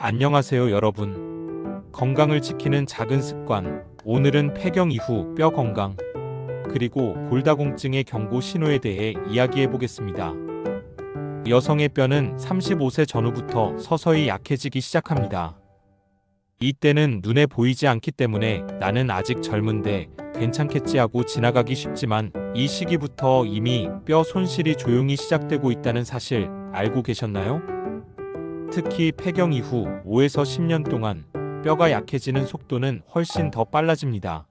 안녕하세요 여러분. 건강을 지키는 작은 습관. 오늘은 폐경 이후 뼈 건강, 그리고 골다공증의 경고 신호에 대해 이야기해 보겠습니다. 여성의 뼈는 35세 전후부터 서서히 약해지기 시작합니다. 이때는 눈에 보이지 않기 때문에 나는 아직 젊은데 괜찮겠지 하고 지나가기 쉽지만, 이 시기부터 이미 뼈 손실이 조용히 시작되고 있다는 사실 알고 계셨나요? 특히 폐경 이후 5에서 10년 동안 뼈가 약해지는 속도는 훨씬 더 빨라집니다.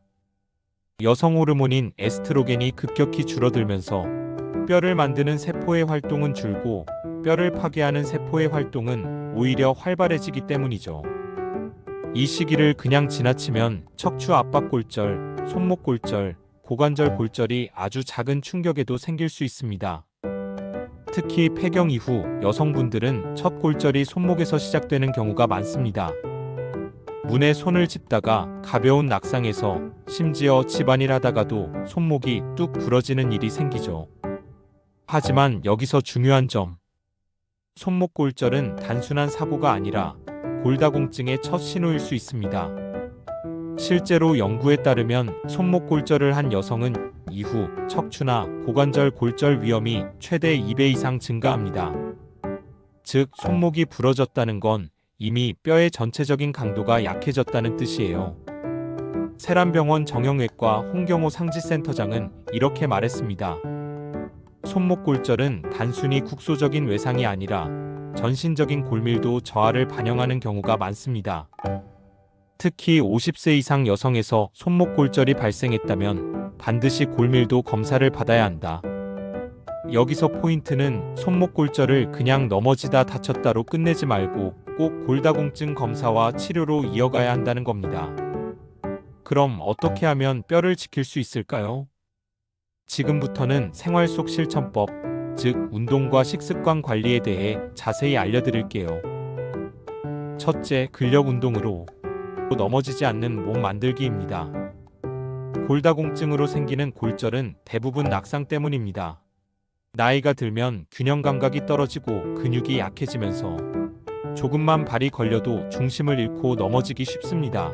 여성 호르몬인 에스트로겐이 급격히 줄어들면서 뼈를 만드는 세포의 활동은 줄고, 뼈를 파괴하는 세포의 활동은 오히려 활발해지기 때문이죠. 이 시기를 그냥 지나치면 척추 압박골절, 손목골절, 고관절 골절이 아주 작은 충격에도 생길 수 있습니다. 특히 폐경 이후 여성분들은 첫 골절이 손목에서 시작되는 경우가 많습니다. 문에 손을 짚다가 가벼운 낙상에서, 심지어 집안일 하다가도 손목이 뚝 부러지는 일이 생기죠. 하지만 여기서 중요한 점. 손목 골절은 단순한 사고가 아니라 골다공증의 첫 신호일 수 있습니다. 실제로 연구에 따르면 손목 골절을 한 여성은 이후 척추나 고관절 골절 위험이 최대 2배 이상 증가합니다. 즉, 손목이 부러졌다는 건 이미 뼈의 전체적인 강도가 약해졌다는 뜻이에요. 세란병원 정형외과 홍경호 상지센터장은 이렇게 말했습니다. 손목 골절은 단순히 국소적인 외상이 아니라 전신적인 골밀도 저하를 반영하는 경우가 많습니다. 특히 50세 이상 여성에서 손목 골절이 발생했다면 반드시 골밀도 검사를 받아야 한다. 여기서 포인트는 손목 골절을 그냥 넘어지다 다쳤다로 끝내지 말고 꼭 골다공증 검사와 치료로 이어가야 한다는 겁니다. 그럼 어떻게 하면 뼈를 지킬 수 있을까요? 지금부터는 생활 속 실천법, 즉 운동과 식습관 관리에 대해 자세히 알려드릴게요. 첫째, 근력 운동으로 넘어지지 않는 몸 만들기입니다. 골다공증으로 생기는 골절은 대부분 낙상 때문입니다. 나이가 들면 균형 감각이 떨어지고 근육이 약해지면서 조금만 발이 걸려도 중심을 잃고 넘어지기 쉽습니다.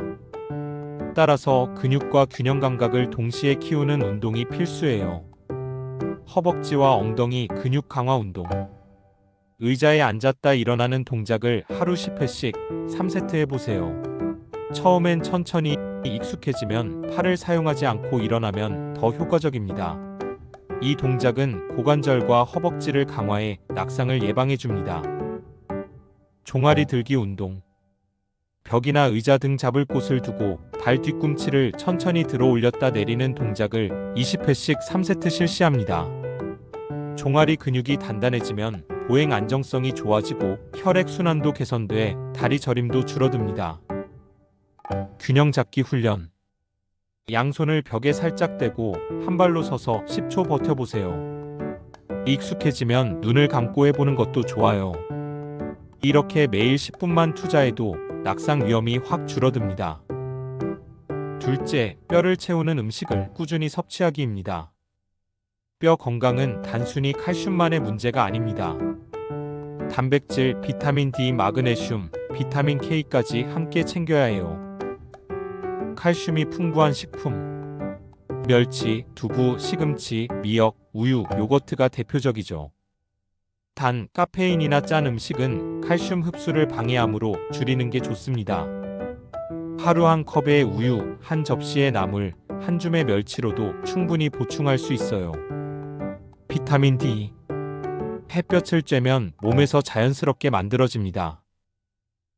따라서 근육과 균형 감각을 동시에 키우는 운동이 필수예요. 허벅지와 엉덩이 근육 강화 운동. 의자에 앉았다 일어나는 동작을 하루 10회씩 3세트 해보세요. 처음엔 천천히, 익숙해지면 팔을 사용하지 않고 일어나면 더 효과적입니다. 이 동작은 고관절과 허벅지를 강화해 낙상을 예방해줍니다. 종아리 들기 운동. 벽이나 의자 등 잡을 곳을 두고 발 뒤꿈치를 천천히 들어 올렸다 내리는 동작을 20회씩 3세트 실시합니다. 종아리 근육이 단단해지면 보행 안정성이 좋아지고 혈액순환도 개선돼 다리 저림도 줄어듭니다. 균형 잡기 훈련. 양손을 벽에 살짝 대고 한 발로 서서 10초 버텨보세요. 익숙해지면 눈을 감고 해보는 것도 좋아요. 이렇게 매일 10분만 투자해도 낙상 위험이 확 줄어듭니다. 둘째, 뼈를 채우는 음식을 꾸준히 섭취하기입니다. 뼈 건강은 단순히 칼슘만의 문제가 아닙니다. 단백질, 비타민 D, 마그네슘, 비타민 K까지 함께 챙겨야 해요. 칼슘이 풍부한 식품. 멸치, 두부, 시금치, 미역, 우유, 요거트가 대표적이죠. 단, 카페인이나 짠 음식은 칼슘 흡수를 방해하므로 줄이는 게 좋습니다. 하루 한 컵의 우유, 한 접시의 나물, 한 줌의 멸치로도 충분히 보충할 수 있어요. 비타민 D. 햇볕을 쬐면 몸에서 자연스럽게 만들어집니다.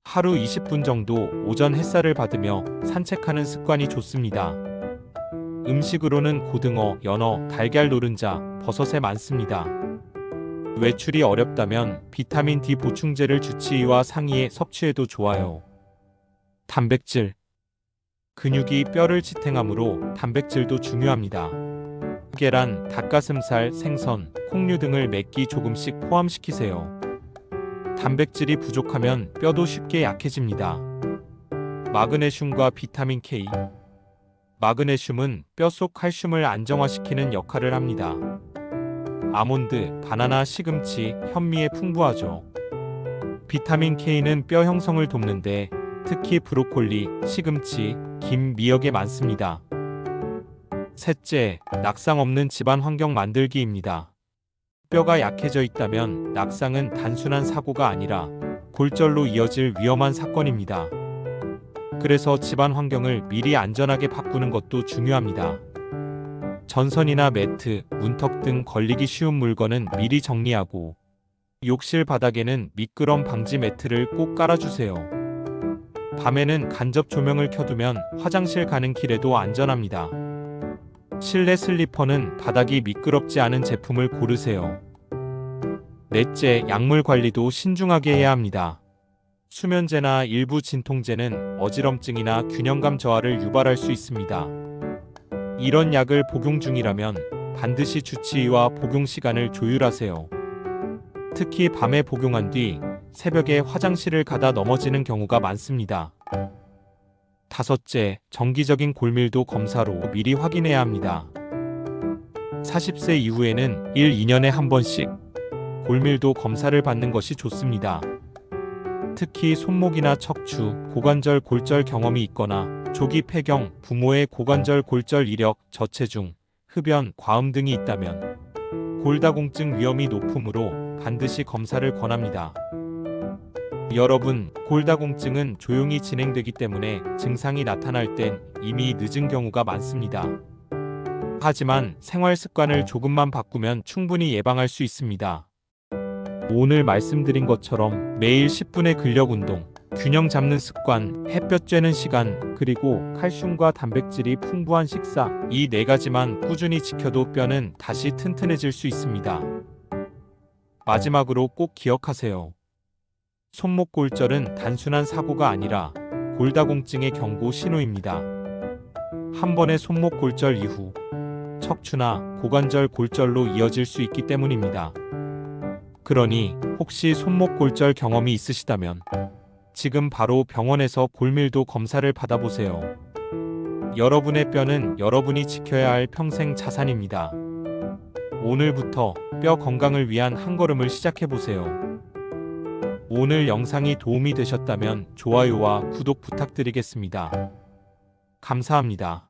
하루 20분 정도 오전 햇살을 받으며 산책하는 습관이 좋습니다. 음식으로는 고등어, 연어, 달걀 노른자, 버섯에 많습니다. 외출이 어렵다면 비타민 D 보충제를 주치의와 상의해 섭취해도 좋아요. 단백질. 근육이 뼈를 지탱하므로 단백질도 중요합니다. 계란, 닭가슴살, 생선, 콩류 등을 몇 끼 조금씩 포함시키세요. 단백질이 부족하면 뼈도 쉽게 약해집니다. 마그네슘과 비타민 K. 마그네슘은 뼈 속 칼슘을 안정화시키는 역할을 합니다. 아몬드, 바나나, 시금치, 현미에 풍부하죠. 비타민 K는 뼈 형성을 돕는데 특히 브로콜리, 시금치, 김, 미역에 많습니다. 셋째, 낙상 없는 집안 환경 만들기입니다. 뼈가 약해져 있다면 낙상은 단순한 사고가 아니라 골절로 이어질 위험한 사건입니다. 그래서 집안 환경을 미리 안전하게 바꾸는 것도 중요합니다. 전선이나 매트, 문턱 등 걸리기 쉬운 물건은 미리 정리하고 욕실 바닥에는 미끄럼 방지 매트를 꼭 깔아주세요. 밤에는 간접 조명을 켜두면 화장실 가는 길에도 안전합니다. 실내 슬리퍼는 바닥이 미끄럽지 않은 제품을 고르세요. 넷째, 약물 관리도 신중하게 해야 합니다. 수면제나 일부 진통제는 어지럼증이나 균형감 저하를 유발할 수 있습니다. 이런 약을 복용 중이라면 반드시 주치의와 복용 시간을 조율하세요. 특히 밤에 복용한 뒤 새벽에 화장실을 가다 넘어지는 경우가 많습니다. 다섯째, 정기적인 골밀도 검사로 미리 확인해야 합니다. 40세 이후에는 1, 2년에 한 번씩 골밀도 검사를 받는 것이 좋습니다. 특히 손목이나 척추, 고관절 골절 경험이 있거나 조기 폐경, 부모의 고관절 골절 이력, 저체중, 흡연, 과음 등이 있다면 골다공증 위험이 높으므로 반드시 검사를 권합니다. 여러분, 골다공증은 조용히 진행되기 때문에 증상이 나타날 땐 이미 늦은 경우가 많습니다. 하지만 생활 습관을 조금만 바꾸면 충분히 예방할 수 있습니다. 오늘 말씀드린 것처럼 매일 10분의 근력 운동, 균형 잡는 습관, 햇볕 쬐는 시간, 그리고 칼슘과 단백질이 풍부한 식사, 이 4가지만 꾸준히 지켜도 뼈는 다시 튼튼해질 수 있습니다. 마지막으로 꼭 기억하세요. 손목 골절은 단순한 사고가 아니라 골다공증의 경고 신호입니다. 한 번의 손목 골절 이후 척추나 고관절 골절로 이어질 수 있기 때문입니다. 그러니 혹시 손목 골절 경험이 있으시다면 지금 바로 병원에서 골밀도 검사를 받아보세요. 여러분의 뼈는 여러분이 지켜야 할 평생 자산입니다. 오늘부터 뼈 건강을 위한 한 걸음을 시작해보세요. 오늘 영상이 도움이 되셨다면 좋아요와 구독 부탁드리겠습니다. 감사합니다.